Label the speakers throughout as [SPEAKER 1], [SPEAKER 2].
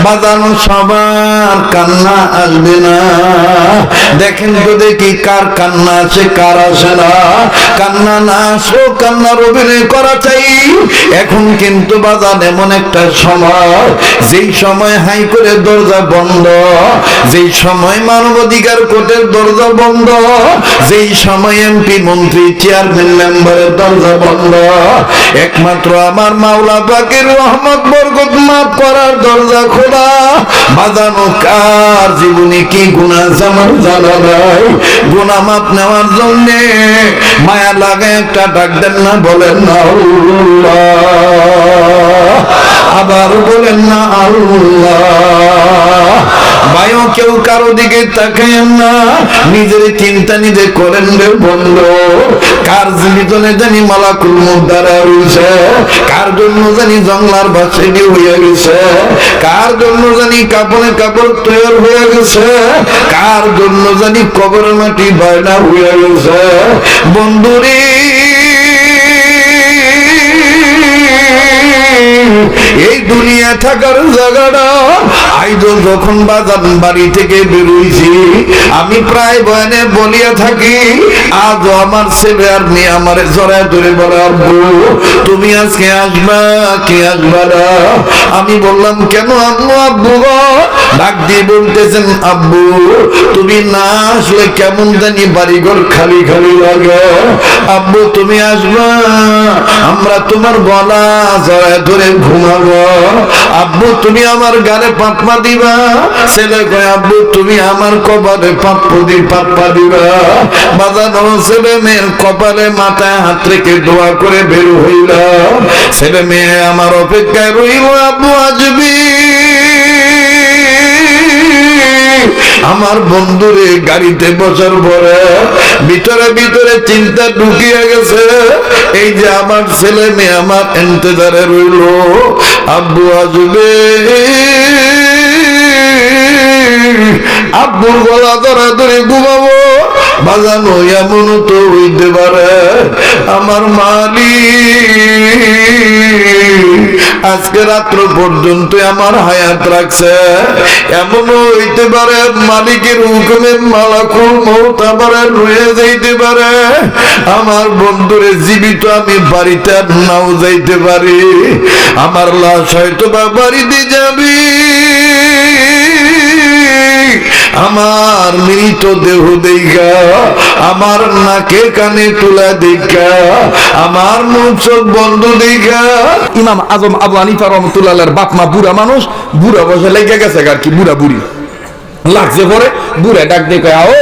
[SPEAKER 1] বাজানো সবার কান্না আসবে না। দেখেন তো দেখি কার কান্না আছে কার আসে না। কান্না না আসো, কান্নার অভিনয় করা চাই। এখন কিন্তু বাজান এমন একটা সময়, যেই সময় হাইকোর্টের দরজা বন্ধ, যেই সময় মানবাধিকার কোর্টের দরজা বন্ধ, যেই সময় এমপি মন্ত্রী চেয়ারম্যান মেম্বারের দরজা বন্ধ, একমাত্র আমার মাওলা পাকের রহমত বরকত মাফ করার দরজা খোলা। বাজানো কার জীবনে কি গুনাহ আমার জানা নাই। গুনাহ মাফ নেওয়ার জন্য মায়া লাগে একটা ডাক দেন না, বলেন না আল্লাহ, আবার বলেন না আল্লাহ। ভাইও কেউ কারো দিকে তাকায়েন না, নিজের চিন্তা নিজে করেন রে বন্ধু। কার জীবিতনে জানি মালাকুল মউত দাঁড়া রয়েছে, কার জন্য জানি জঙ্গলার বাসিনী হয়ে গেছে, কার জন্য জানি কাপড়ে কাপড় তৈরি হয়ে গেছে, কার জন্য জানি কবরের মাটি বায়না হয়ে গেছে। বন্ধুরে এই দুনিয়া থাকার জায়গাটা আইজ যখন বাজান বাড়ি থেকে বেরোইছি, আমি প্রায় বয়ানে বলিয়া থাকি, আজ আমার ছেলে আর মেয়ে আমার জড়ায় ধরে বলে, আব্বু তুমি আজকে আসবা কি আসবা না? আমি বললাম কেন আম্মু? আব্বু গো ডাক দিয়ে বলতেছেন, আব্বু তুমি না আসলে কেমন জানি বাড়িঘর খালি খালি লাগে। আব্বু তুমি আসবা, আমরা তোমার গলা জড়ায় ধরে ঘুমাবো। আব্বু তুমি আমার গালে পাপ্পা দিবা। ছেলে কয়, আব্বু তুমি আমার কপালে পাপ্পা দিবা। বাজানো ছেলে মেয়ের কপালে মাথায় হাত রেখে দোয়া করে বের হইলাম। ছেলে মেয়ে আমার অপেক্ষায় রইল, আব্বু আসবি। আমার বন্ধুরে গাড়িতে বসার পরে ভিতরে ভিতরে চিন্তা ঢুকিয়ে গেছে, এই যে আমার ছেলে মেয়ে আমার ইন্তজারে রইল, আব্বু আসবে। আব্বুর গলা ধরা ধরে ঘুমাবো। বাজানো এমন তো হইতে পারে আমার মালিক আজকে রাত্র পর্যন্ত আমার হায়াত রাখছে। এমনও হইতে পারে মালিকের হুকুমে মালাকুল মউত আমার রয়ে যাইতে পারে। আমার বন্ধুরে জীবিত আমি বাড়িতে নাও যাইতে পারি, আমার লাশ হয়তো বা বাড়িতে যাবি। আমার মৃত দেহ দেখা, আমার নাকে কানে তুলা দেখা, আমার মুখ চোখ বন্ধ দেখা।
[SPEAKER 2] ইমাম আজম আবু হানিফা রাহমাতুল্লাহর বাপ মা বুড়া মানুষ, বুড়া বসে লেগে গেছে আর কি, বুড়া বুড়ি লাগছে পরে বুড়া ডাক দিয়ে কয়, ও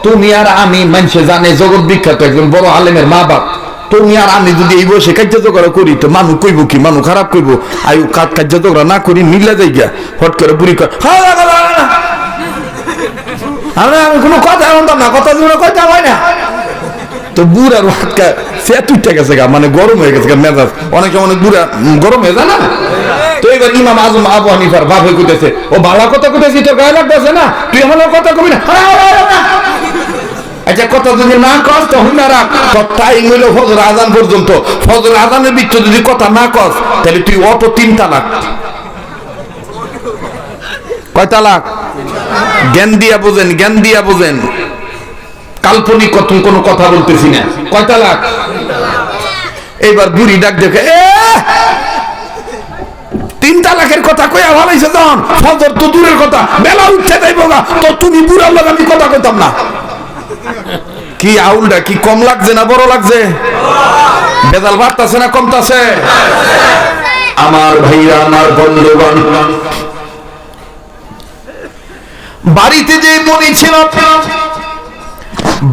[SPEAKER 2] তুমি আর আমি মানুষে জানে জগৎ বিখ্যাত একজন বড় আলেমের মা বাপ, তুমি আর আমি যদি এই বসে কার্য ঝগড়া করি তো মানুষ কইব কি, মানুষ খারাপ কইব। আয়ু কার্য ঝগড়া না করি মিল্লা যাই গিয়া। হট করে বুড়ি কয়, আমি কোনো কথা বলতাম না, কথা জীবনে কথা হয় না। তো বুড়ার সে তুইটা গেছে গা, মানে গরম হয়ে গেছে মেজাজ, অনেক সময় বুড়া গরম হয়ে যায় না। তো এবার ইমাম আজম আবু হানিফার বাপ হয়ে কইতেছে, ও ভালো কথা কইতেছি তোর গায়ে লাগতেছে না, তুই আমার কথা কবি না। আচ্ছা কথা যদি না কস তখন না রাখ, টাইম হইল ফজর আজান পর্যন্ত, ফজর আজানের ভিতরে যদি কথা না কস তাহলে তুই অটো 3 তালাক। কয় তালাক? জ্ঞান দিয়া বোঝেন, জ্ঞান দিয়া বোঝেন, কাল্পনিক কোনো কথা বলতেছি না। কয় তালাক? এইবার বুড়ি ডাক দেখে, 3 তালাকের কথা কইয়া ভালাইছে তখন, ফজর তো দূরের কথা, বেলা উঠতে যাইব না, তো তুমি বুড়ার লোক আমি কথা কইতাম না। কি আউলটা কি কম লাগছে না বড় লাগছে? বেজাল বাড়তাছে না কমতাছে?
[SPEAKER 1] আমার ভাইরা আমার বন্ধুগণ, বাড়িতে যে মনি ছিল,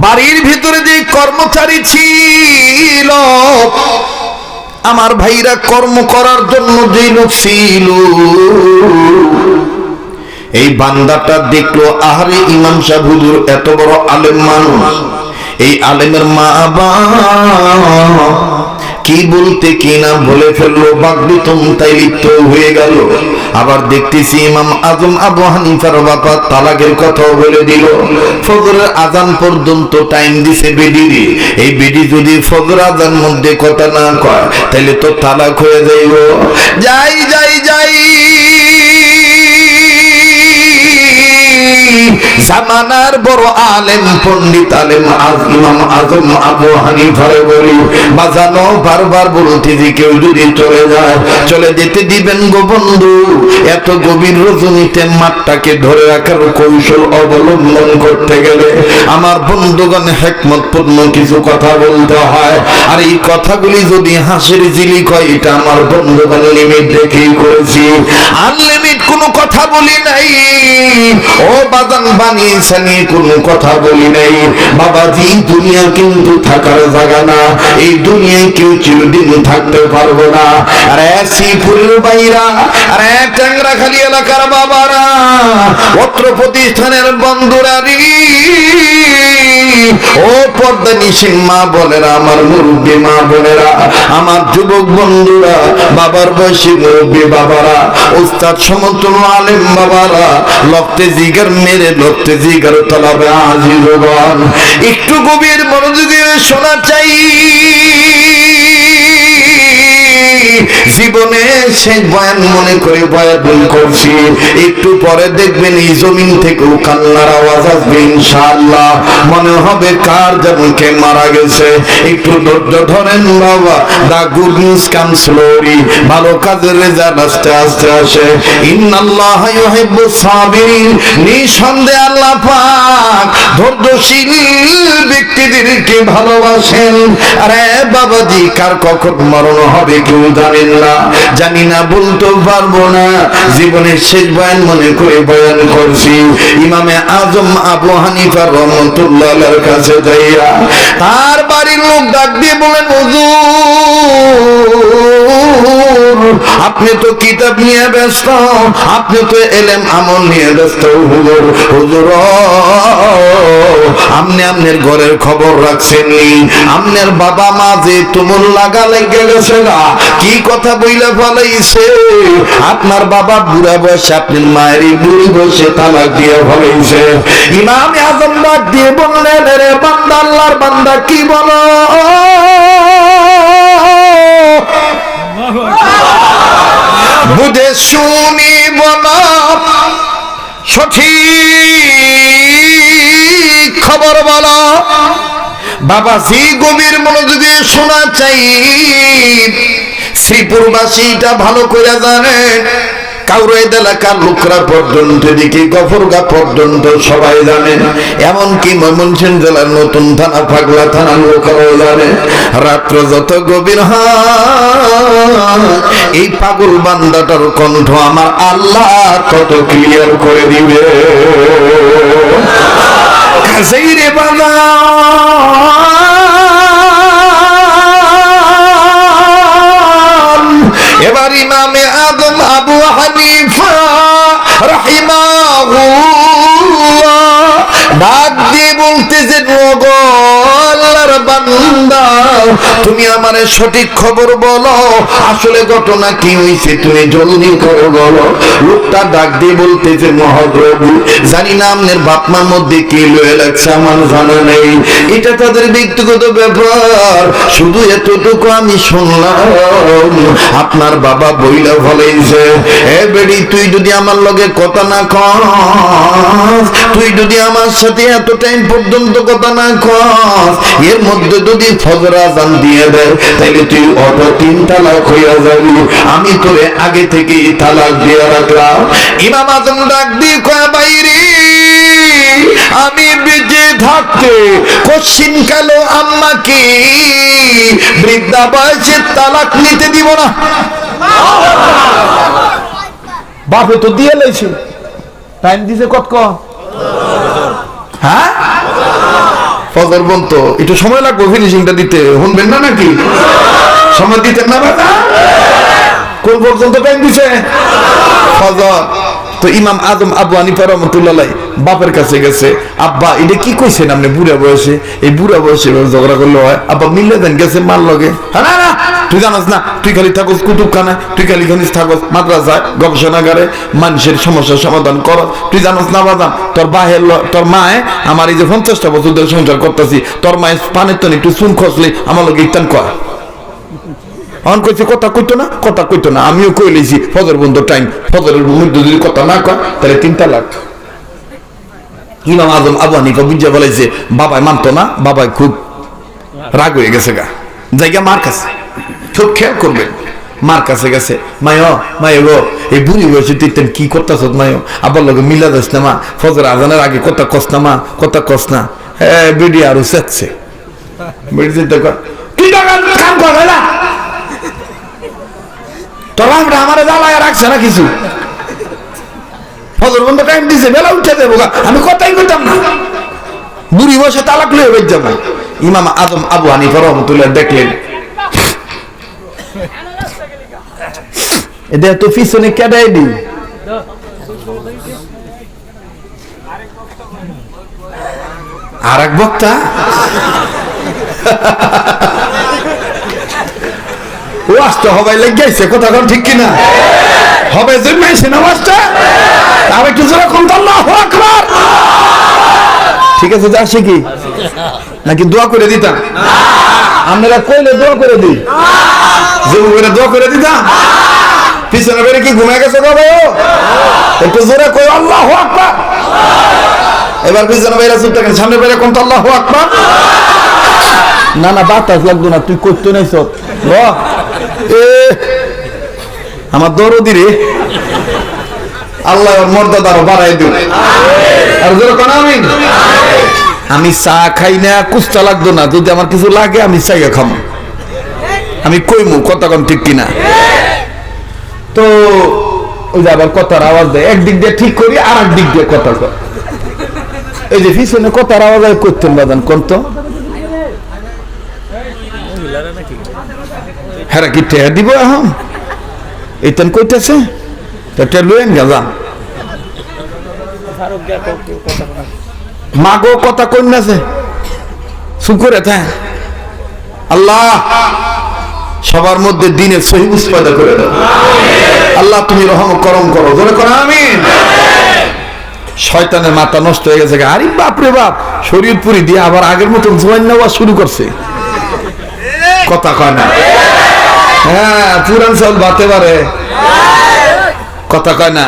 [SPEAKER 1] বাড়ির ভিতরে যে কর্মচারী ছিল, আমার ভাইরা কর্ম করার জন্য যে লোক ছিল, এই বান্দাটা দেখলো, আহারে ইমাম সাহেব হুজুর এত বড় আলেম মানুষ, এই আলেমের মা বাবা কি বলতে কি না বলে ফেললো, বাগবিতম তাই লিপ্ত হয়ে গেল। আবার দেখতেছি ইমাম আজম আবু হানিফার বাবা তালাকের কথাও বলে দিল। ফজরের আজান পর্যন্ত টাইম দিছে বেডিরে, এই বেডি যদি ফজর আজান মধ্যে কথা না কয় তাহলে তো তালাক হয়ে যাইব। যাই যাই যাই জামানার বড় আলেম পণ্ডিত আলেম ইমাম আজম আবু হানিফারে বলি বাজানো বারবার বলতেছি কেউ যদি চলে যায় চলে যেতে দিবেন গো বন্ধু। এত গভীর রজনীতে মাঠটাকে ধরে রাখার কৌশল অবলম্বন করতে গেলে আমার বন্ধুগণ হিকমতপূর্ণ কিছু কথা বলতে হয়। আর এই কথাগুলি যদি হাসির জিলিক হয় এটা আমার বন্ধুগণ লিমিট দেখেই করেছি, আনলিমিট কোনো কথা বলি নাই। ও বাদান বানিয়েছেন কোনো কথা বলি নাই। বাবাজি দুনিয়া কিন্তু থাকার জায়গা না, এই দুনিয়ায় কেউ চিরদিন থাকতে পারবো না। আরে শ্রীপুরের বাইরা, আরে ট্যাংরাখালী এলাকার বাবারা, পত্র প্রতিষ্ঠানের বন্ধুরা রে, ও পর্দা নিশিন মা বোনেরা, আমার মুরব্বী মা বোনেরা, আমার যুবক বন্ধুরা, বাবার বয়সী মুরব্বী বাবারা, উস্তাদ সমতুল্য আলেম বাবারা, লক্তে জিগার মেরে লক্তে জিগার তলাবে আজিজবান, একটু গভীর মনোযোগে শোনা চাই। জীবনে শেষ বয়ান মনে করে বয়ান করছি, একটু পরে দেখবেন এই জমিন থেকেও কান্নার আওয়াজ আসবে ইনশাআল্লাহ। মনে হবে কার যেন কে মারা গেছে। একটু ধৈর্য ধরেন বাবা, দা গুড নিউজ কাম স্লোলি, ভালো কাজের রেজাল্ট আস্তে আস্তে আসে। ইন্নাল্লাহ ইউহিব্বুস সাবিরিন, নিঃসন্দেহে আল্লাহ পাক ধৈর্যশীল ব্যক্তিদেরকে ভালোবাসেন। আরে বাবাজি কার কখন মরণ হবে কেউ জানেন না, জানি না বলতে পারবো না। জীবনের শেষ বয়ান মনে করে বয়ান করছি। ইমামে আজম আবু হানিফা রহমতুল্লাহ আলাইহির কাছে যাইয়া তার বাড়ির লোক ডাক দিয়ে বলেন হুজুর আপনি তো কিতাব নিয়ে ব্যস্ত, আপনি তো এলেম আমল নিয়ে ব্যস্ত। হুজুর হুজুর আপনি আপনার ঘরের খবর রাখছেন নি? আপনার বাবা মা যে তুমুল লাগা লেগে গেছে না, কি কথা বইলা ফলাইছে। আপনার বাবা বুড়া বয়সে আপনার মায়ের বুড়ি বয়সে তালাক দিয়ে ফলাইছে। ইমাম আজম ডাক দিয়ে বললেন রে বান্দা, আল্লাহর বান্দা কি বলো? বুঝে শুনি বলো, সঠিক খবর বলো। বাবাজি গভীর মনোযোগে শোনা চাই। শ্রীপুরবাসীটা ভালো করে জানেন, কাউরাইদ এলাকার লোকরা পর্যন্ত, এদিকে গফরগা পর্যন্ত সবাই জানেন, এমনকি ময়মনসিংহ জেলার নতুন থানা পাগলা থানার লোকেরাও জানে। রাত্র যত গভীর হয় এই পাগল বান্দাটার কণ্ঠ আমার আল্লাহ তত ক্লিয়ার করে দিবে। কাছেই রে বাবা, এবার ইমামে আজম আবু হানিফা রাহিমাহুল্লাহ ডাক দিয়ে বলতেছেন ওগো আল্লাহর বান্দা, তুমি আমারে সঠিক খবর বলো, আসলে ঘটনা কি হয়েছে তুমি জলদি করে বলো। লোকটা ডাক দিয়ে বলতেছে মহাপ্রভু জানি না আপনার বাপ মার মধ্যে কি লয়ে লাগছে, আমার জানা নেই, এটা তাদের ব্যক্তিগত ব্যাপার। শুধু এতটুকু আমি শুনলাম আপনার বাবা বইলা ফলাইছে। এ বেড়ি তুই যদি আমার লগে কথা না কস, তুই যদি আমার সাথে এত টাইম পর্যন্ত কথা না কস, এর মধ্যে যদি ফজর আযান দিয়ে দেয় তাহলে তুই অটো 3 তালাক হইয়া যাবি। আমি তোরে আগে থেকে তালাক দিয়ে রাখলাম। ইমাম আজম ডাক দিয়ে কয় বাইরে, আমি বেঁচে থাকতে কশিন কালো আম্মাকে বৃদ্ধা বয়সে তালাক নিতে দিব না। বাপে তো দিয়ে লাইছে, টাইম দিছে কত হ্যাঁ ফজর বলতো একটু সময় লাগবে ফিনিশিংটা দিতে, শুনবেন না নাকি? সময় দিতেন না বাবা? কোন পর্যন্ত টাইম দিছে? ফজর। তো ইমাম আজম আবু হানিফা রাহমাতুল্লাহ আলাইহি বাপের কাছে গেছে, আব্বা এটা কি কইছেন আপনি বুড়া বয়সে, এই বুড়া বয়সে ঝগড়া করলে হয়? আব্বা মিললে দেন গেছে মার লগে। না না তুই জানাস না, তুই খালি থাকস কুতুবখানায়, তুই খালি খানিস থাকস মাদ্রাসায় গবেষণাগারে মানুষের সমস্যার সমাধান কর। তুই জানাস না বাজান, তোর বাহের তোর মায়ে আমার এই যে 50টা বছর ধরে সংসার করতেছি, তোর মায়ের পানের তো একটু চুন খসলে আমার লগে ইত্যান কর। অন কইছে কথা কইতো না, কথা কইতো না। আমিও কই লইছি ফজর বন্ধ টাইম, ফজরের মধ্যে যদি কথা না কয় তাহলে 3 তালাক।
[SPEAKER 2] ইমাম আজম আবু হানিফা বুঝা বলেছে বাবাই মানতো না, বাবাই খুব রাগ হয়ে গেছে গা, জায়গা মার কাছে খুব খেয়াল করবেন। মার কাছে গেছে, মায় গো এই বুড়ি বয়সে তুই কি করতেছ মায়ো, আবার লগে মিলা যাস না মা, ফজর আজানের আগে কথা কস না মা, কথা কস না। হ্যাঁ বেডি আরো চেচ্ছে, বেডি চিন্তা কর কি কাম করে না তোর আমার জ্বালায় রাখছে না কিছু, ফজর বন্ধ টাইম দিছে, বেলা উঠে দেবো আমি কথাই কইতাম না, বুড়ি বসে তালাক লয়ে বেজ যাবো। ইমাম আজম আবু হানিফা রাহমাতুল্লাহ দেখলেন এটা তো পিছনে কেডাই দি আর এক বক্তা ওয়াজটা হবাই লেগেছে, কথা কোন ঠিক কিনা হবে জন্মাইছে না ওয়াজটা, আর একটু জোরে কোন আল্লাহু আকবার। ঠিক আছে যা শিখি নাকি দোয়া করে দিতাম, আপনারা কইলে দোয়া করে দিই, যে করে দোয়া করে দিতাম, পিছনে বেরে কি ঘুমায় গেছে গো ভাই, একটু জোরে কই আল্লাহু আকবার। এবার পিছনে বেরে চুপ থাকেন, সামনে বেরে কোন আল্লাহু আকবার। না না বাতাস লাগতো না, তুই করতে নাই সব আমার দরদি রে, আল্লাহ মর্যাদা আরো বাড়াই দিন। আর জোরে কোন আমিন। আমি চা খাই না, কুস্তা লাগতো না, যদি আমার কিছু লাগে আমি চাইয়া খামো, আমি কইমু, কথা কোন ঠিক কিনা। তো ওই যে আবার কথার আওয়াজ দেয়, একদিক দিয়ে ঠিক করি আর এক দিক দিয়ে কথা কর, এই যে পিছনে কথার আওয়াজ করতেন বাদান কোন তো হ্যাঁ কি টেয়া দিব এখন এইতেন কইতেছে লুয়েন গা মাগো কথা কন্যাছে চুপ করে থাক। আল্লাহ সবার মধ্যে দিনের সহিহ পয়দা করে দাও আল্লাহ, তুমি রহম করম করো, জোরে করো আমিন। শয়তানের মাথা নষ্ট হয়ে গেছে, আরে বাপ রে বাপ, শরীয়তপুরি দিয়ে আবার আগের মতন জোয়ান নেওয়া শুরু করছে, কথা কয় না। হ্যাঁ পুরান চাউল বাতে পারে, কথা কয় না।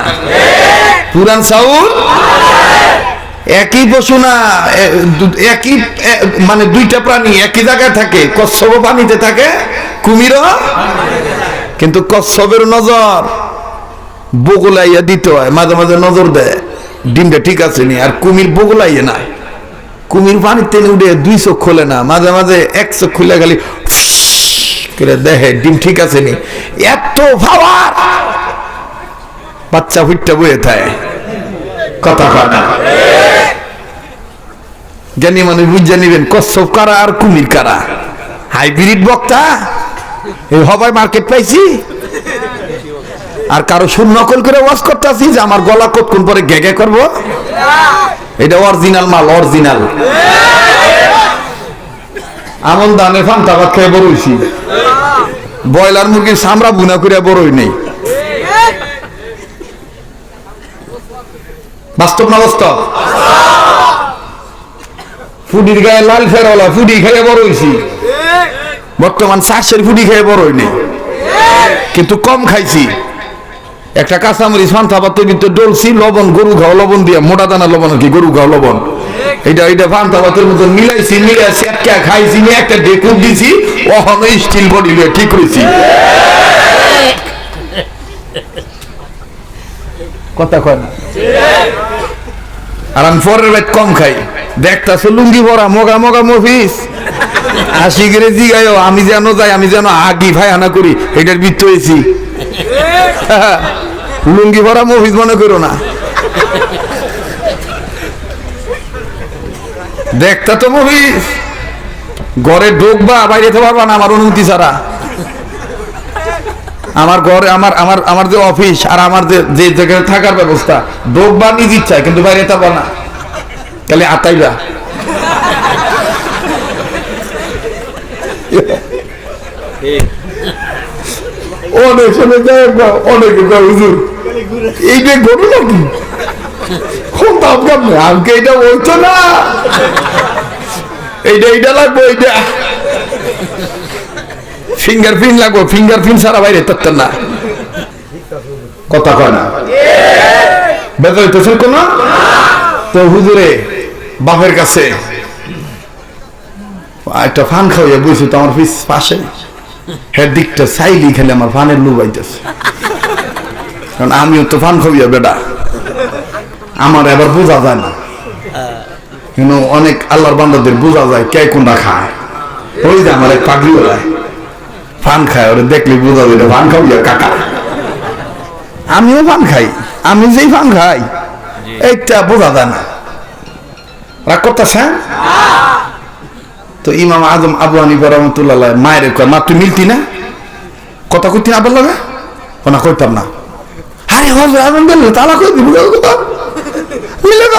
[SPEAKER 2] পুরান চাউল একই পশু না, একই মানে দুইটা প্রাণী একই জায়গায় থাকে, কচ্ছপ পানিতে থাকে, কুমিরও, কিন্তু কচ্ছপের নজর বগুলাইয়া দিতে হয়, মাঝে মাঝে নজর দেয় ডিমটা ঠিক আছে নি, আর কুমির বগুলাইয়া না, কুমির পানিতে উঠে দুই চোখ খোলে না, মাঝে মাঝে এক চোখ খুলে খালি দেখে ডিম ঠিক আছে নি, এত পাওয়ার বাচ্চা হুইটটা বয়ে থাকে, কথা কয় না। জানি মানুষ বুঝে নিবেন কচ্ছপ কারা আর কুমির কারা, হাইব্রিড বক্তা এই হবাই মার্কেট পাইছি, আর কারো সুর নকল করে ওয়াজ করতেছি যে আমার গলা কতক্ষণ পরে গেগে করবো, এটা অরিজিনাল মাল, অরিজিনাল। আমন দানে ফান্তা ভাত খেয়ে বড় হইছি, ব্রয়লার মুরগির চামড়া বুনা করে বড় হই নেই, বাস্তব না বাস্তব। ফুডির গায়ে লাল ফেরওয়ালা ফুডি খেয়ে বড় হইছি, বর্তমান চাষের ফুডি খেয়ে বড় হই নেই, কিন্তু কম খাইছি। একটা কাঁচামরিচ ফান্তা ভাতের ভিতরে ডলছি, লবণ গরু খাও লবণ দিয়া, মোটা দানা লবণ আর কি গরু খাও লবণ, এটা ফান্তা ভাতের মতো মিলাইছি, মিলাইছি একটা খাইছি, একটা ডেকুর দিছি, ওখানে স্টিল বডি লিয়ে ঠিক হয়েছি, কথা কয় না। আর আমি পরের বাইট কম খাই, দেখতাছো লুঙ্গি ভরা মগা মগা মফিস, হাসি করে জিগাইও আমি যেন যাই, আমি যেন আগি ভাই আনা করি, এটার বৃত্ত হয়েছি, লুঙ্গি ভরা মফিস মনে করো না, দেখতা তো মফিস, ঘরে ঢুকবা বাইরে তো পারবা না আমার অনুমতি ছাড়া, আমার ঘরে আমার আমার আমার যে অফিস আর আমার যে জায়গায় থাকার ব্যবস্থা, ঢুকবা নিজ ইচ্ছায়, কিন্তু বাইরে থাকবা না, তাহলে আতাইবা। অনেক সময় অনেকে হুজুর এইটা গরু নাকি আমাকে এটা বলতো না, এইটা লাগবো, এইটা ফিঙ্গারপ্রিন্ট লাগবো, ফিঙ্গারপ্রিন্ট ছাড়া বাইরে থাকতেন না, কথা কয় না, বেদা হইতেছে কোন তো হুজুরে বাপের কাছে একটা ফান খাওয়াইয়া বসে তো আমার পাশে হের দিকটা চাইলি খেলে আমার ফানের লুবাইতেছে, কারণ আমিও তো ফান খাওয়াইয়া বেটা, আমার এবার বোঝা যায় না, কিন্তু অনেক আল্লাহর বান্দাদের বোঝা যায় কে কোনটা খায়। ওই যে আমার এক পাগলি ওরায় ফান খায়, ওরা দেখলে বোঝা যায় ফান খাওয়াইয়া কাকা। আমিও ফান খাই, আমি যেই ফান খাই এইটা বোঝা যায় না। রাগ করতেছে? তো ইমাম আজম আবু হানিফা রাহমাতুল্লাহ মায়ের কয়, মা তুই মিলতি না, কথা কইতি না আবার লাগে? না কইতাম না। আরে হযরত আজম বলল তালা কই দিব মিলে না।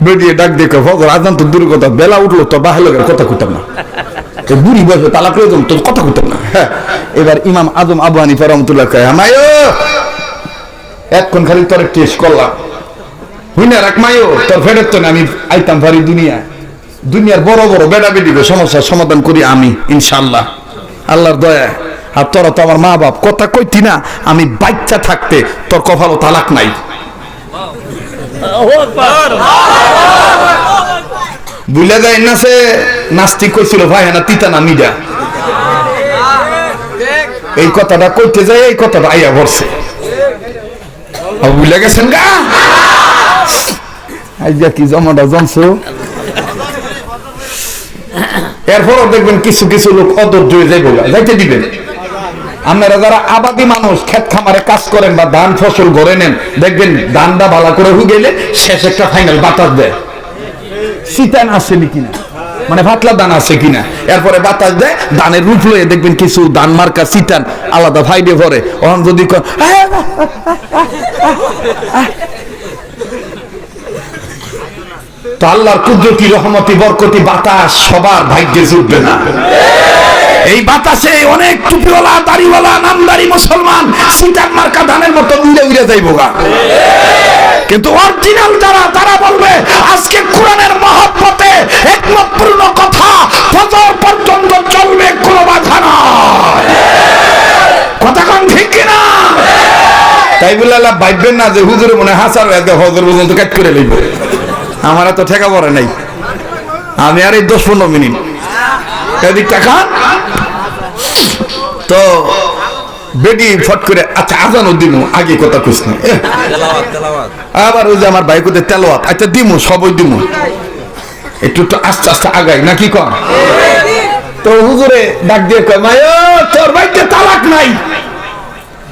[SPEAKER 2] বেরিয়ে ডাক দেখো ফজর আজান তো দূর কথা, বেলা উঠলো তো বাহির লোকের কথা কইতাম না, বুড়ি বসে তালা করে তো কথা কইতাম না। হ্যাঁ, এবার ইমাম আজম আবু হানিফা রাহমাতুল্লাহ কয়, আমায়ো এখন খালি তোর টেস্ট করলাম, হুই না রাখ মায়ো তোর ফেরত তো আমি আইতাম পারি দুনিয়ার বড় বড় বেড়া বেডিকে সমস্যার সমাধান করি আমি ইনশাআল্লাহ, আল্লাহর দয়া। আর তোরা তো আমার মা বাপ, কথা কইতি না আমি বাচ্চা থাকতে তোর কপালও তালাক নাই। বুঝলে যায় না সে নাস্তিক কইছিল ভাই না তিতা না মিডা, এই কথাটা কইতে যায় এই কথাটা আইয়া ভরছে, বুঝলে গেছেন গা। আইয়া কি জমাটা জমছো। এরপরও দেখবেন কিছু কিছু লোক অধৈর্য হয়ে যাইব, যাইতে দিবেন। আপনারা যারা আবাদি মানুষ ক্ষেত খামারে কাজ করেন বা ধান ফসল গড়ে নেন, দেখবেন ধানটা ভালো করে হয়ে গেলে শেষ একটা ফাইনাল বাতাস দেয়, শীতান আছে কিনা, মানে পাতলা দান আছে কিনা, এরপরে বাতাস দেয়, ধানের রূপ লয়ে দেখবেন কিছু ধান মার্কা শীতান আলাদা ফাইডে ভরে। ওখান যদি তো আল্লাহর কুদরতি রহমতি বরকতি বাতাস সবার ভাগ্যে জুটবে না। এই বাতাসে অনেক টুপিওয়ালা দাড়িওয়ালা নামদারি মুসলমান শীতান মার্কা ধানের মতো উড়ে উড়ে যাইব গা, কিন্তু অরিজিনাল যারা তারা বলবে আজকে কোরআনের মহব্বতে একমতপূর্ণ কথা ফজর পর্যন্ত চলবে, কোনো বাধা নয়। কথা কোন ঠিক কিনা? তাই বলে আল্লাহ ভাববেন না যে হুজুরে মনে হাসার ফজর পর্যন্ত কাজ করে লইব, আমার তো ঠেকা পড়ে নাই, আমি আর এই 10-15 মিনিট এদিক টাকা। তো বেডি ফট করে আচ্ছা আজানও দিমু, আগে কথা কইস না, আবার ওই যে আমার ভাই কোথায় তেলাওয়াত, আচ্ছা দিমু সবই দিমু, একটু তো আস্তে আস্তে আগাই নাকি কম। তো হুজুরে ডাক দিয়ে কয়, মায়ো তোর ভাইকে তালাক নাই।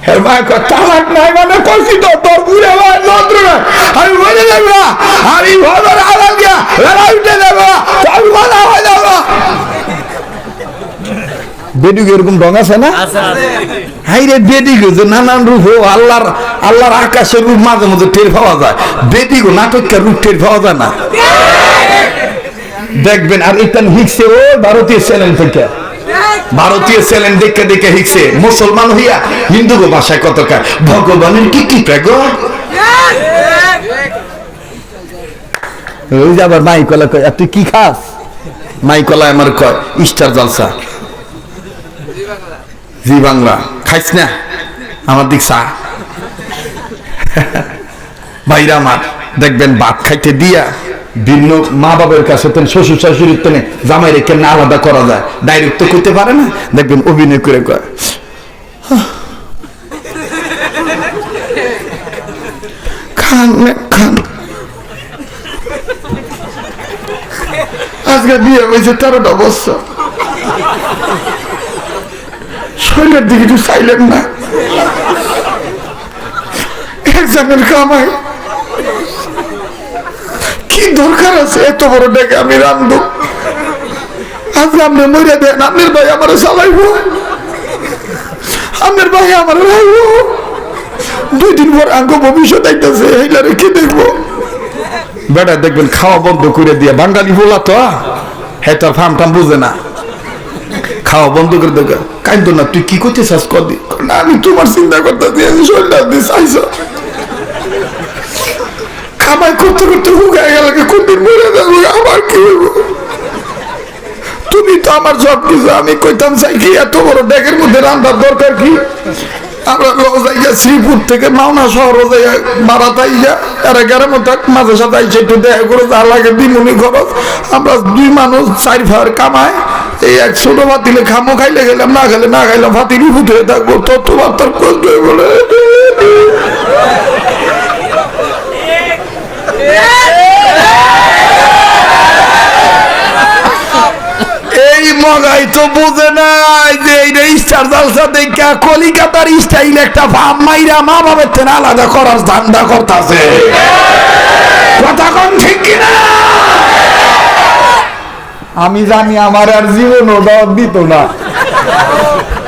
[SPEAKER 2] হের ভাই কয় তালাক নাই মানে কইছি তো তোর বুড়ে ভাই নদ্র না, আমি বলে যাব না, আমি ভদর আলাম গিয়া লড়াই উঠে যাব, তোর বলা হয়ে যাব। বেডিকে এরকম ঢং আছে না? হাই রে বেডিকে যে নানান রূপ, আল্লাহর আকাশের রূপ মাঝে মাঝে টের পাওয়া যায়, বেডিকে নাটকের রূপ টের পাওয়া যায় না, দেখবেন। আর এটা হিকছে ও ভারতীয় চ্যানেল থেকে, ভারতীয় চ্যানেল দেখে দেখে হিকছে, মুসলমান হইয়া হিন্দু ভাষায় কত কায় ভগবানের কি কি প্রেগ। ওই যে আবার মাইকলা কয় তুই কি খাস, মাইকলা আমার কয় স্টার জলসা জি বাংলা খাইস না, আমার দিক চা। ভাইরা আমার দেখবেন ভাত খাইতে দিয়া ভিন্ন মা বাবার কাছে শ্বশুর শাশুড়ির তেনে জামাই রেখে না আলাদা করা যায়, ডাইরেক্ট তো করতে পারে না, দেখবেন অভিনয় করে কয় খান খান। আজকে বিয়ে হয়েছে 13টা বছর, শরীরের দিকে একটু চাইলেন না, একজনের কামাই কি দরকার আছে এত বড় ডেকে আমি রান্ধব, আজকে আপনি মরে দেন, আপনার ভাই আমার চালাইব, আপনার ভাই আমার রাইব, 2 দিন পর আঙ্গ ভবিষ্যৎ আইতেছে, এইলারে কি দেখবো। বেটা দেখবেন খাওয়া বন্ধ করে দিয়ে, বাঙালি বলা তো হ্যাঁ তোর ফার্ম টাম বুঝে না, খাওয়া বন্ধ করে দেবে, কাইন্দ না তুই কি করতে চাস কদি না, আমি তোমার চিন্তা করতে দিয়েছি, শরীরটা দিয়ে চাইছ কামাই করতে করতে হুগায় গেল, কোনদিন মরে যাবো, আমার কি হইব, তুমি তো আমার সব কিছু। আমি কইতাম চাই কি এত বড় ডেকের মধ্যে রান্নার দরকার কি,
[SPEAKER 1] আমরা যাইয়া শ্রীপুর থেকে মাওনা শহর যাইয়া বারাত আইয়া এর এগারো মতো মাঝে সাথে আইসে একটু দেখা করে যা লাগে দিমুনি খরচ। আমরা দুই মানুষ 4 ভাইয়ের কামায় এই এক ছোট ভাতিলে খামো খাইলে গেলাম, না খেলে না খাইলাম, ভাতির উঠে হয়ে থাকবো। তত্ত্ববার্তার কষ্ট হয়ে বলে এই মগাই তো বুঝে নাই যে এই স্টার জালসা দেখা কলিকাতার স্টাইল একটা ভাব মাইরা মা বাবার থেকে আলাদা করার ধান্দা করতেছে। কথা কোন ঠিক কিনা? আমি জানি আমার আর জীবন দাওয়াত দিত না,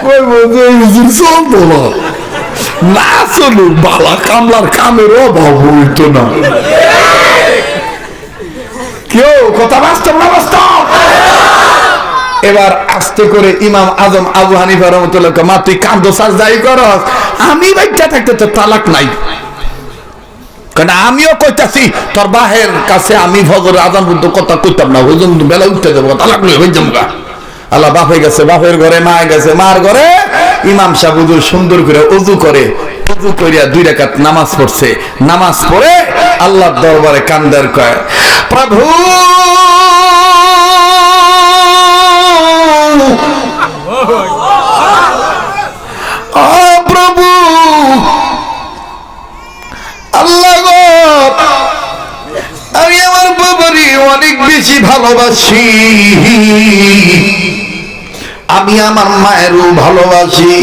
[SPEAKER 1] কই বলছে চলতো না, না চলুক বালা কামলার কামের অভাব হইতো না। কেউ কথা বাস্তব না বাস্তব? এবার আস্তে করে ইমাম আজম আবু হানিফা রহমতুল্লাহ, মা তুই কান্দো সাজদাই করস, আমি বাচ্চা থাকতে তো তালাক নাই। কারণ আমিও কইতাছি তোর বাহের কাছে আমি ফজর আজান পর্যন্ত কথা কইতাম না, ওই জন্য বেলা উঠতে যাবো, তালাক লই হয়ে যাবো। আল্লাহ বাপে গেছে বাপের ঘরে, মা গেছে মার ঘরে। ইমাম সাহেব হুজুর সুন্দর করে ওযু করে, ওযু করিয়া 2 রাকাত নামাজ পড়ছে। নামাজ পড়ে আল্লাহর দরবারে কান্দার কয়, প্রভু প্রভু আল্লাহ গো, আমি আমার বাবারে অনেক বেশি ভালোবাসি, আমি আমার মায়েরও ভালোবাসি।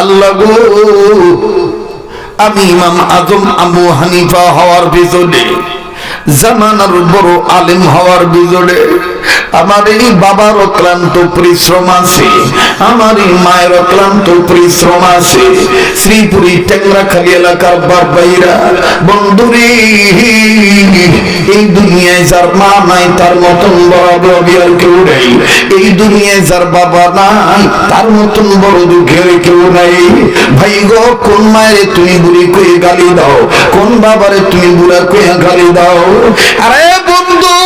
[SPEAKER 1] আল্লাহ গো, আমি ইমাম আজম আবু হানিফা হওয়ার পিছনে, জামানার বড় আলেম হওয়ার পিছনে আমার এই বাবার অক্লান্ত পরিশ্রম আছে, আমার এই মায়ের অক্লান্ত পরিশ্রম আছে। শ্রীপুরি টেংরাখালী এলাকার বাবাইরা বন্ধুরে, এই দুনিয়ায় যার মা নাই তার মতন বড় আর কেউ নেই, এই দুনিয়ায় যার বাবা নাই তার মতন বড় দুঃখের কেউ নাই। ভাই গো, কোন মায়ের তুমি বুড়ি কয়ে গালি দাও, কোন বাবারে তুমি বুড়া কয়ে গালি দাও? আরে বন্ধু,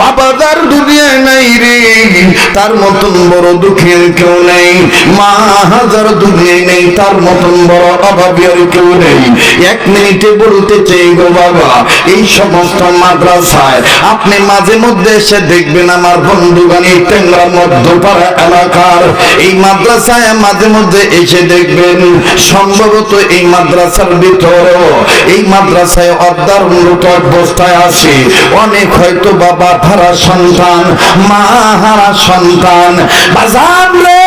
[SPEAKER 1] বাবা যার দুনিয়ায় নাই রে, তার মতন বড় দুঃখের কেউ নেই। মা হাজার দুনিয়ায় নেই, তার মতন বড় অভাবী আর কেউ নেই। 1 মিনিটে বলতে চাই গো বাবা, এই সমস্ত মাদ্রাসায় আপনি মাঝে মধ্যে এসে দেখবেন আমার বন্ধুগণ, এই টেংরা মধ্যপাড়া এলাকার এই মাদ্রাসায় মাঝে মধ্যে এসে দেখবেন, সম্ভবত এই মাদ্রাসার ভিতরেও, এই মাদ্রাসায় অর্ধারূঢ় অবস্থায় আছে অনেক হয়তো বাবা হারা সন্তান, মা হারা সন্তান। বাজার রে,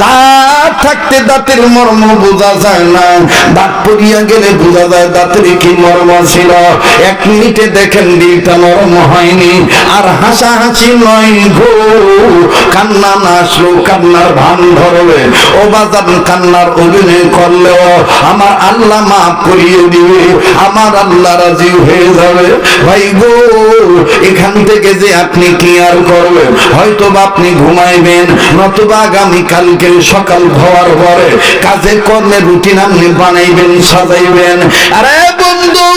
[SPEAKER 1] দাঁত থাকতে দাঁতের মর্ম বোঝা যায় না, দাঁত পড়িয়া গেলে বোঝা যায় দাঁতের কি মর্ম ছিল। 1 মিনিটে দেখেন দিলটা নরম হয়নি, আর হাসাহাসি নয় গো, কান্না না আসলো কান্নার ভান ধরবে। ও বাজান, কান্নার অভিনয় করলেও আমার আল্লাহ মাফ করিয়ে দিবে, আমার আল্লাহ রাজি হয়ে যাবে। ভাই গো, এখান থেকে যে আপনি কি আর করবেন, হয়তো আপনি ঘুমাইবেন, নতুবা আগামী কালকে সকাল হওয়ার পরে কাজে কর্মে রুটিন আপনি বানাইবেন, সাজাইবেন। আরে বন্ধু,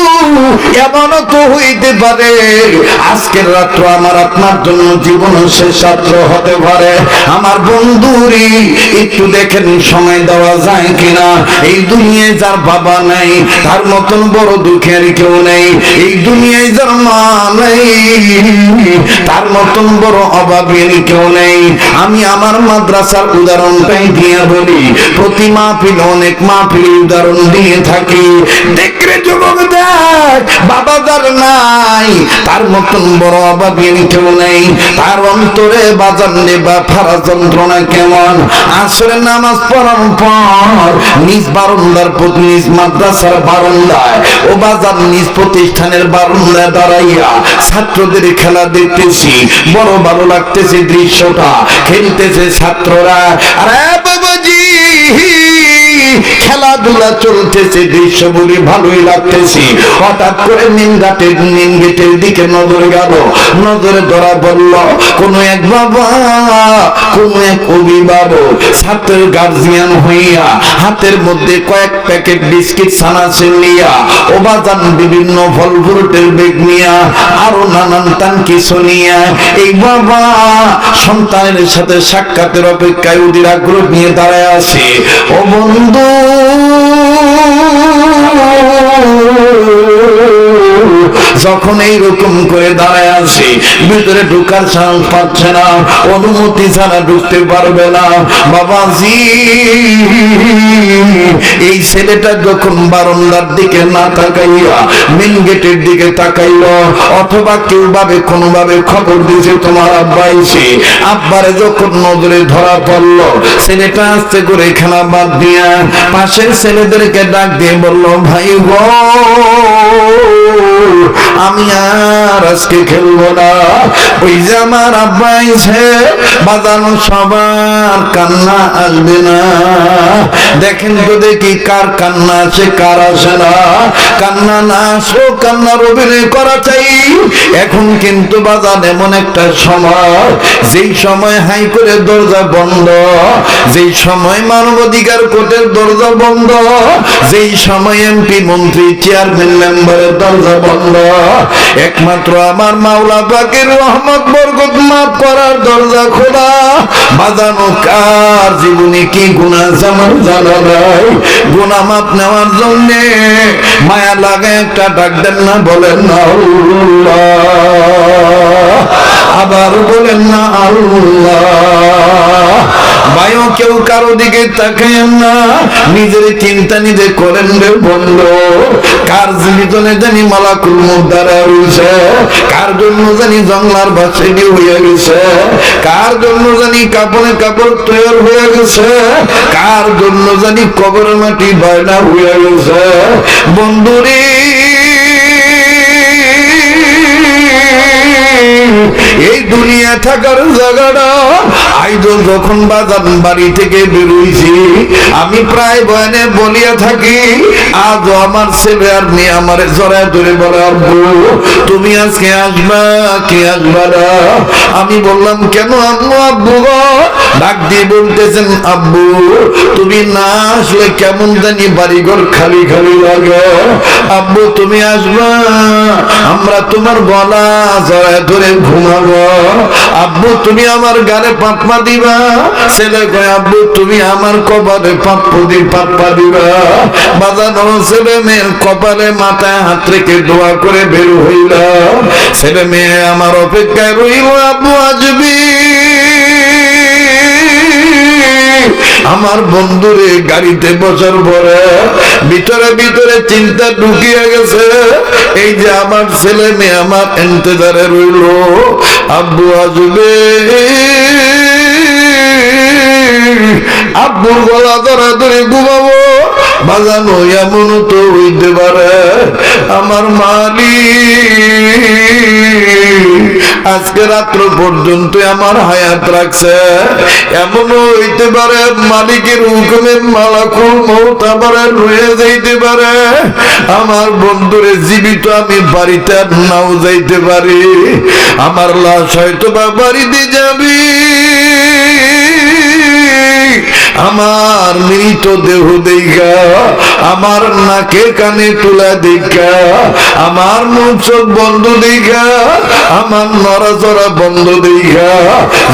[SPEAKER 1] এমনও তো হইতে পারে আজকের রাত্র আমার আপনার জন্য জীবন শেষ রাত্র হতে পারে। আমার বন্ধুরি, একটু দেখেন সময় দেওয়া যায় কিনা। এই দুনিয়ায় যার বাবা নাই তার মতন বড় দুঃখের কেউ নেই, এই দুনিয়ায় যার মা নাই তার মতন বড় অভাবের কেউ নেই। আমি আমার মাদ্রাসার উদাহরণটাই দিয়ে বলি, প্রতি মাহফিল অনেক মাহফিল উদাহরণ দিয়ে থাকি। দেখরে যুবক দেখ, বাবা যার নাই তার মতন বড় অভাবের কেউ নেই। তার অন্তরে বাজার নেবা ফারা যন্ত্রণা কেমন। আসরে নামাজ পড়ার পর নিজ বারান্দার প্রতি, নিজ মাদ্রাসার বারান্দায়, ও বাজার নিজ প্রতিষ্ঠানের বারান্দায় দাঁড়াইয়া ছাত্রদের খেলা দেখতেছি, বড় ভালো লাগতেছে দৃশ্যটা। খেলতেছে ছাত্ররা, আরে বাবাজি খেলাধুলা চলতেছে, দৃশ্যগুলি ভালোই লাগতেছে। হঠাৎ করে মেন গেটের দিকে নজর গেল। নজরে ধরা বলল কোন এক বাবা, কোন এক অভিভাবক ছাত্রের গার্জিয়ান হইয়া হাতের মধ্যে কয়েক প্যাকেট বিস্কিট ছানাছে নিয়া, ওবাজান বিভিন্ন ফল ফ্রুটের বেগ নিয়া, আরো নানান টান কিছু নিয়া এই বাবা সন্তানের সাথে সাক্ষাতের অপেক্ষায় অধীর আগ্রহ নিয়ে দাঁড়ায় আছে। ও বন্ধু, যখন এইরকম করে দাঁড়ায় আছে, ভিতরে ঢোকার সাহস পাচ্ছে না, অনুমতি ছাড়া ঢুকতে পারবে না। বাবাজি, এই ছেলেটা যখন বারান্দার দিকে না তাকাইয়া মেন গেটের দিকে তাকাইল, অথবা কেউ ভাবে কোনোভাবে খবর দিয়েছে তোমার আব্বা এসে, আব্বারে যখন নজরে ধরা পড়ল, ছেলেটা আস্তে করে খেলা বাদ দিয়া পাশের ছেলেদেরকে ডাক দিয়ে বলল, ভাই গো, আমি আর আজকে খেলবো না। ওই যে আমার আব্বা এসে বাজানো, সবার কান্না আসবে না। দেখেন তো দেখি কার কান্না আছে কার আসে না। কান্না না আসো, কান্নার অভিনয় করা চাই। এখন কিন্তু বাজান এমন একটা সময়, যেই সময় হাই করে দরজা বন্ধ, যেই সময় মানবাধিকার কোর্টের দরজা বন্ধ, যেই সময় এমপি মন্ত্রী চেয়ারম্যান মেম্বারের দরজা বন্ধ, একমাত্র আমার মাওলা পাকের রহমত বরকত মাফ করার দরজা খোলা। বাজানো কার জীবনে কি গুনাহ আমার জানা নাই। গুনাহ মাফ নেওয়ার জন্য মায়া লাগে একটা ডাক দেন না, বলেন না আল্লাহ, আবার বলেন না আল্লাহ। ভাইও কেউ কারো দিকে তাকায়েন না, নিজের চিন্তা নিজে করেন রে বন্ধু। কার জীবিতনে জানি মালাকুল মউত দাঁড়া রয়েছে, কার জন্য জানি জঙ্গলার বাসে হয়ে গেছে, কার জন্য জানি কাপড়ে কাপড় তৈরি হয়ে গেছে, কার জন্য জানি কবর মাটি বায়না হয়ে গেছে। বন্ধুরে, এই দুনিয়া থাকার জায়গাটা আইজো যখন বাজান বাড়ি থেকে বেরোইছি, আমি প্রায় বয়ানে বলিয়া থাকি, আজও আমার ছেলে আর মেয়ে আমার জড়ায় ধরে বলে, আব্বু তুমি আজকে আসবা কি আসবা না? আমি বললাম কেন আম্মু? আব্বু গো ডাক দিয়ে বলতেছেন, আব্বু তুমি না আসলে কেমন জানি বাড়িঘর খালি খালি লাগে। আব্বু তুমি আসবা, আমরা তোমার গলা জড়ায় ধরে ঘুমাবো। আব্বু তুমি আমার গালে পাপ্পা দিবা। ছেলে কয়, আব্বু তুমি আমার কপালে পাপ্পা দিবা। বাজানো ছেলে মেয়ের কপালে মাথায় হাত রেখে দোয়া করে বের হইল। ছেলে মেয়ে আমার অপেক্ষায় রইল, আব্বু আসবি। আমার বন্ধুরে গাড়িতে বসার পরে ভিতরে ভিতরে চিন্তা ঢুকিয়ে গেছে, এই যে আমার ছেলে মেয়ে আমার ইন্তজারে রইল, আব্বু আসবে। আব্বুর গলা ধরা ধরে ঘুমাবো। বাজানো এমন তো হইতে পারে আমার মালিক আজকে রাত্র পর্যন্ত আমার হায়াত রাখছে। এমনও হইতে পারে মালিকের হুকুমে মালাকুল মউত আবার রয়ে যাইতে পারে। আমার বন্ধুরে জীবিত আমি বাড়িতে আর নাও যাইতে পারি। আমার লাশ হয়তো বা বাড়িতে যাবি। আমার মৃত দেহ দেখা, আমার নাকে কানে তুলা দেখা, আমার মুখ চোখ বন্ধ দেখা, আমার নড়াচড়া বন্ধ দেখা,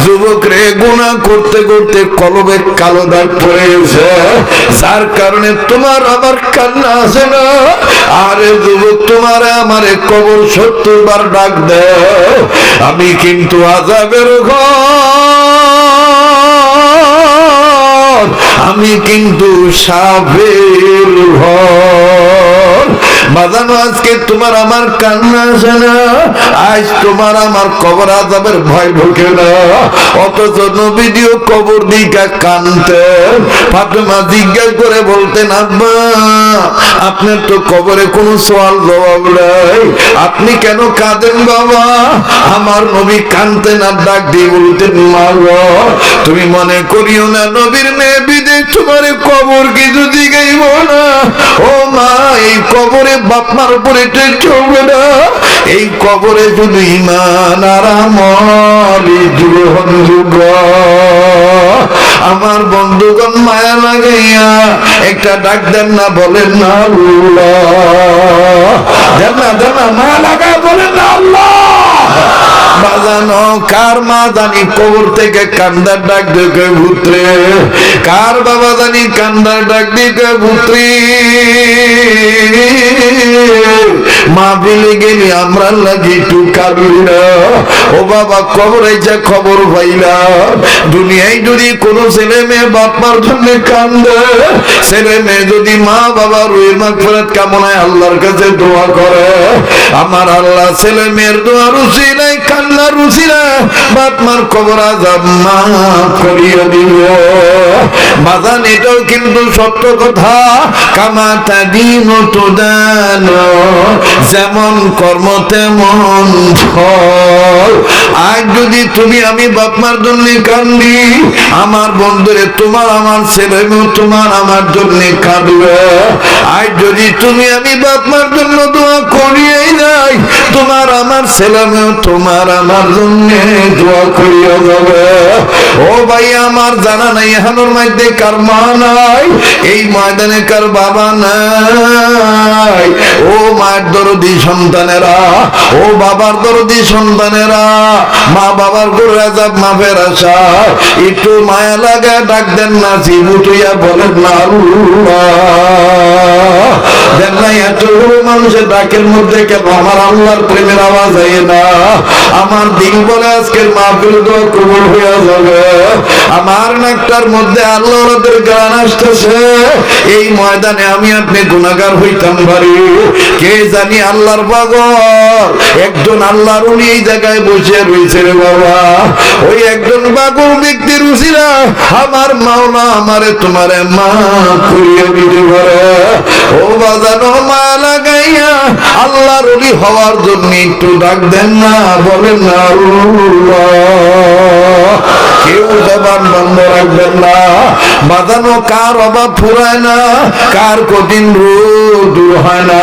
[SPEAKER 1] যুবক রে গুনাহ করতে করতে কলবে কালো দাগ পড়ে গেছে, যার কারণে তোমার আমার কান্না আসে না। আরে যুবক, তোমার আমারে কবর 70 বার ডাক দেয়, আমি কিন্তু আযাবের ঘর, আমি কিন্তু সাপের ঘর। বাজানো আজকে তোমার আমার কান্না আসে না, আজ তোমার আমার কবর আযাবের ভয় ঢোকে না, অথচ নবীও কবর দিকে কানতেন। ফাতেমা জিজ্ঞেস করে বলতেন, আব্বা আপনার তো কবরে কোনো সওয়াল জবাব নাই, আপনি কেন কাঁদেন বাবা? আমার নবী কাঁদতেন আর ডাক দিয়ে বলতেন, মা গো তুমি মনে করিও না নবীর মেয়ে বিদেশ তোমার কবর কিছু দিকেইব না। ও মা, এই কবরে বাপ মার উপরে চলবে না, এই কবরে শুধু ঈমান আর আমল গ্রহণ যোগ্য। আমার বন্ধুগণ মায়া লাগাইয়া একটা ডাক দেন না, বলেন না আল্লাহ, দেন না দেন না, মায়া লাগায় বলেন না আল্লাহ। বাজানো কার মা জানি কবর থেকে কান্দার ডাক দেখে ভূত্রে, কার বাবা জানি কান্দার ডাক দেখে ভূত্রি। মা বিলে গেলি আমরা লাগি একটু কাঁদবি না। ও বাবা কবরে যা খবর পাইলাম, দুনিয়ায় যদি কোনো ছেলে মেয়ে বাপ মার জন্য কান্দে, ছেলে মেয়ে যদি মা বাবা রুহের মাগফিরাত কামনায় আল্লাহর কাছে দোয়া করে, আমার আল্লাহ ছেলে মেয়ের দোয়ার উসিলায় কান্নার উসিলায় বাপ মার কবর আযাব মাফ করিয়ে দিবে। বাজান এটাও কিন্তু সত্য কথা, কামা তাদিনু তুদানু, যেমন কর্ম তেমন ফল। আজ যদি তুমি আমি বাপ মার জন্য কান্দি, আমার বন্ধুরে তোমার আমার ছেলে মেয়ে তোমার আমার জন্য কাঁদবে। আজ যদি তুমি আমি বাপ মার জন্য দোয়া করিয়েই যাই, তোমার আমার ছেলে মেয়ে তোমার আমার জন্য দোয়া করিয়ে যাবে। ও ভাই আমার জানা নাই এখানোর মধ্যে কার মা নাই, এই ময়দানে কার বাবা নাই। ও মায়ের দরদি সন্তানেরা, ও বাবার দরদি সন্তানেরা, মা বাবার গুরু আযাব মাফের আশা একটু মায়া লাগা ডাক দেন না, জিবুটিয়া বলেন না আল্লাহ। দেন না এত মানুষের ডাকের মধ্যে কেন আমার আল্লাহর প্রেমের আওয়াজ হয় না? আমার দিল বলে আজকের মাহফিল দোয়া কবুল হয়ে যাবে। আমার নাকটার মধ্যে আল্লাহর গান আসতেছে, এই ময়দানে আমি আপনি গুনাহগার হইতাম পারি। কে জানি আল্লাহর পাগল একজন আল্লাহর উনি এই জায়গায় বসে রয়েছে রে বাবা। ওই একজন পাগল ব্যক্তির উসিলা আমার মাওলা আমারে তোমারে মাফ করিয়ে দিতে পারে। ও বাজানো মা লাগাইয়া আল্লাহর ওলি হওয়ার জন্য একটু ডাক দেন না, বলেন না আল্লাহ। কেউ জবান বন্ধ রাখবেন না। বাজানো কার অভাব ফুরায় না, কার কঠিন রোগ দূর হয় না।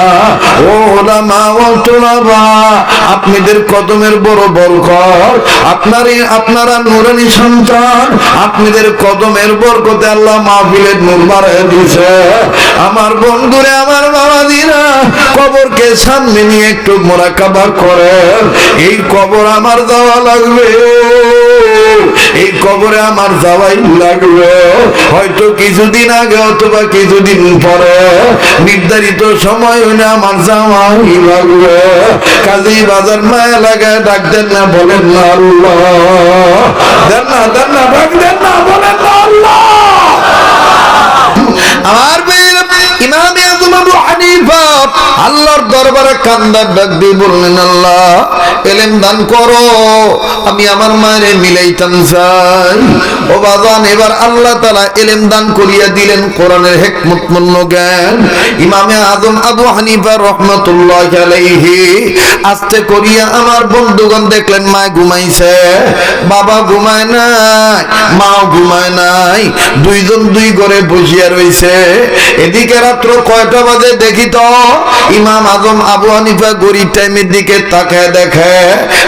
[SPEAKER 1] ও ওলামা ও তোলাবা, আপনাদের কদমের বড় বরকত, আপনারা নূরানি সন্তান, আপনাদের কদমের বরকতে আল্লাহ মাহফিলের নূর বাড়ায় দিয়েছে। আমার বন্ধুরে আমার বাবাজিরা, কবরকে সামনে নিয়ে একটু মুরাকাবা করেন। এই কবর আমার যাওয়া লাগবে, এই কবরে আমার যাওয়াই লাগবে। হয়তো কিছুদিন আগে অথবা কিছুদিন পরে, নির্ধারিত সময় হলে আমার যাওয়াই লাগবে। কাজেই বাজার মায়া লাগায় ডাক দেন না, বলেন না আল্লাহ। দেন না দেন না, ডাক দেন না, বলেন না আল্লাহ। আমার ইমামে আযম আবু হানিফা আল্লাহর দরবারে কান্দার ডাক দিয়ে বললেন, আল্লাহ ইলম দান করো, আমি আমার মায়ের মিলাইতাম চাই। ও বাজান, এবার আল্লাহ তাআলা ইলম দান করিয়া দিলেন কোরআনের হিকমতপূর্ণ জ্ঞান। ইমামে আযম আবু হানিফা রাহমাতুল্লাহি আলাইহি আস্তে করিয়া আমার বন্ধুগণ দেখলেন মা ঘুমাইছে, বাবা ঘুমায় নাই, মাও ঘুমায় নাই, দুইজন দুই ঘরে বসিয়া রইছে। এদিকে রাত্র কয়টা বাজে দেখি তো, ইমাম আযম আবু হানিফা ঘড়ির টাইমের দিকে তাকায় দেখে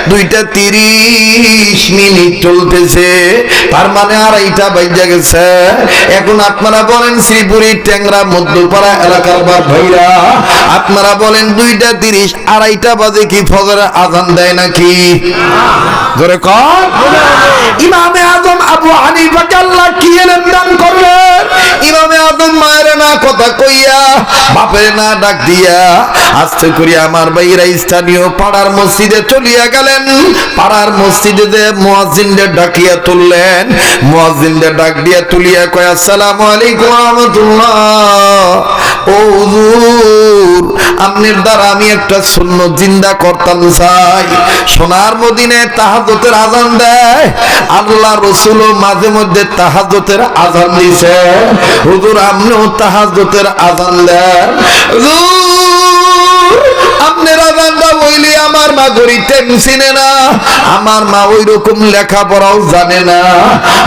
[SPEAKER 1] 2:30 চলতেছে, তার মানে 2:30 বাজে গেছে। এখন আপনারা বলেন শ্রীপুরীর ট্যাংরা মধ্যপাড়া এলাকার বাদ ভাইরা, আপনারা বলেন 2:30 2:30 বাজে কি ফজরের আযান দেয় নাকি? জোরে কর। ইমামে আযম আবু হানিফাকে আল্লাহ কি ইলম দান করলেন? ইমামে আযম মায়ের না কথা কইয়া, বাপের না ডাক দিয়া, আস্তে করে আমার ভাইরা স্থানীয় পাড়ার মসজিদে চলিয়া গেলেন। পাড়ার মসজিদে যে মুয়াজ্জিনদের ডাকিয়া তুললেন, মুয়াজ্জিনদের ডাক দিয়া তুলিয়া কয়, আসসালামু আলাইকুম ওয়া রাহমাতুল্লাহ। ও হুজুর আপনার দ্বারা আমি একটা সুন্নাত জিন্দা করতাম চাই। সোনার মদিনায় তাহাজ্জুদের আযান দেয়, আল্লাহ রাসূলও মাঝে মধ্যে তাহাজ্জুদের আযান দিছে। হুজুর আপনিও তাহাজ্জুদের আযান দেন। আপনার আযানটা বইলি আমার মা ঘড়ি টাইম চিনে না, আমার মা ওই রকম লেখাপড়াও জানে না।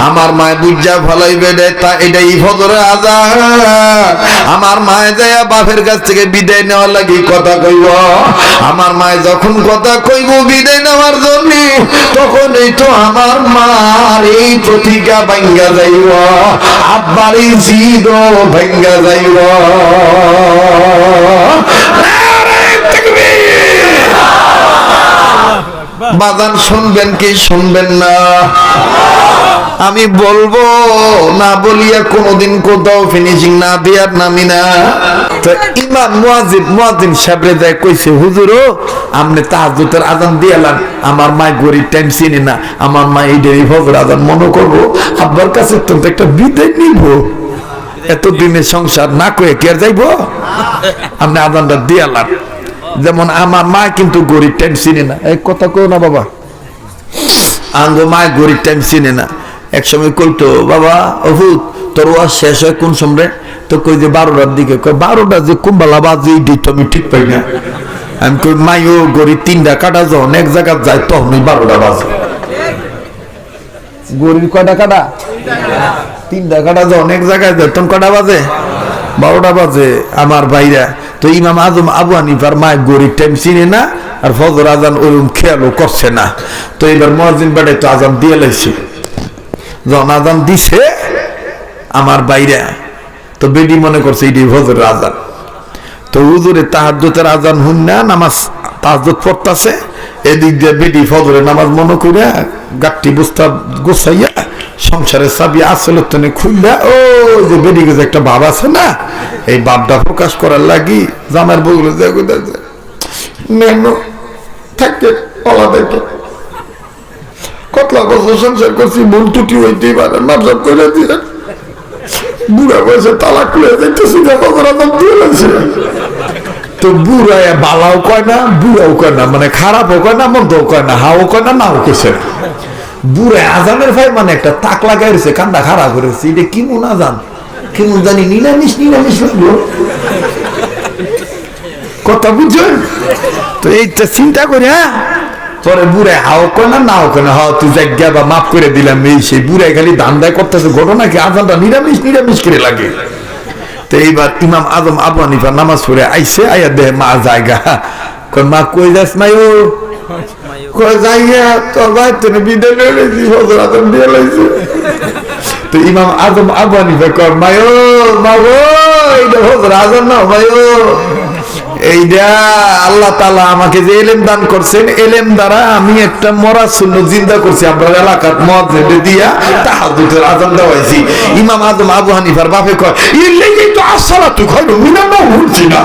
[SPEAKER 1] আমার মা বুঝা ফলাইবে তা এটাই ফজরের আযান। আমার মায়ে যায় বাপের কাছ থেকে বিদায় নেওয়ার লাগি কথা কইব। আমার মায়ে যখন কথা কইব বিদায় নেওয়ার জন্য, তখন এই তো আমার মার এই প্রতিজ্ঞা ভাঙ্গা যাইব, আব্বার এই জিদ ভাঙ্গা যাইব। বাজান শুনবেন কি শুনবেন না? আমি বলবো না বলিয়া কোনদিন কোথাও ফিনিশিং না দিয়ার নামি না। তো ইমাম মুয়াজ্জিন সাহেবরে যায় কইছে, হুজুরও আপনি তাহাজ্জুদের আযান দিয়ালেন, আমার মা গরিব টাইম চিনে না, আমার মা এই দেরি ফজর আযান মনে করবো, আব্বার কাছে তো একটা বিদায় নিব। এতদিনের সংসার না কয়ে কে যাইবো? আপনি আযানটা দিয়ালেন। যেমন আমার মা কিন্তু গরিব টাইম চিনে না, এই কথা কও না বাবা, আঙ্গো মা গরিব টাইম চিনে না। এক সময় কইতো, বাবা অভূত তোর ওয়াজ শেষ হয় কোন সময়? তো কই যে 12টার দিকে। কই 12টা যে কুম্বালা বাজে এই দিক আমি ঠিক পাই না। আমি কই মাইও গরিব 3টা কাটা যখন এক জায়গা যায় তখনই 12টা বাজে। গরিব কয়টা কাটা? 3টা কাটা যখন এক জায়গায় যায় তখন কটা বাজে? 12টা বাজে। আমার ভাইরা তো ইমাম আজম আবু হানিফার মা গরিব টাইম চিনে না, আর ফজর আজান ওরকম খেয়ালও করছে না। তো এবার মুয়াজ্জিন বেড়ে তো আজান দিয়ে লাইছে। যখন আজান দিছে আমার বাইরে, তো বেডি মনে করছে এটাই ফজরের আজান। তো হুজুরে তাহাজ্জুদের আজান হুন না, নামাজ তাহাজ্জুদ পড়তাছে, এদিক দিয়ে বেডি ফজরের নামাজ মনে করে গাঠটি বুস্তা গোছাইয়া সংসারের চাবি আসলে তনে খুললা, ও যে বেডিকে যে একটা ভাব আছে না, এই ভাবটা প্রকাশ করার লাগি জামার বগুলো থাকে বলা দেখে কতলা বছর সংসার করছি, ভুল ত্রুটি হইতেই পারে, মাপসাপ করে দিয়ে বুড়া বয়সে তালাক খুলে যাইতেছি, দিয়ে লাগছে। তো বুড়া বালাও কয় না, বুড়াও কয় না, মানে খারাপও কয় না, মন্দও কয় না, হাও কয় না, নাও কেছে। বুড়া আজানের ভাই মানে একটা তাক লাগাই রয়েছে, কান্দা খারাপ করেছে, এটা কি মন আজান, কেমন জানি নিরামিষ লাগলো। কথা বুঝছেন? তো এইটা চিন্তা করে পরে বুড়ায় হাও কয় না, নাও কয় না, হাও তুই জায়গা বা মাফ করে দিলাম, এই সেই বুড়ায় খালি ধান্দায় করতেছে, ঘটনা কি আজানটা নিরামিষ করে লাগে। তো এইবার ইমাম আজম আবু হানিফা নামাজ পড়ে আইছে, আয়া দেহে মা জায়গা, কয় মা কই যাস মায়ো? কয় যাইয়া তোর ভাই তুমি বিদায় নিয়ে লাইছি, ফজর আজান দিয়ে লাইছে। তো ইমাম আজম আবু হানিফা কয় মায়ো মা গো, এইটা ফজর আজান না মায়ো, এইটা আল্লাহ তাআলা আমাকে যে ইলম দান করছেন, ইলম দ্বারা আমি একটা মরা সুন্নাত জিন্দা করছি, আপনার এলাকার মুয়াজ্জিন দিয়া তাহাজ্জুদের আযান দেওয়াইছি। ইমাম আজম আবু হানিফার বাপে কয় ইল্লাহি তো আসসালাতু খায়রুম মিনান নাওম, বুঝছি না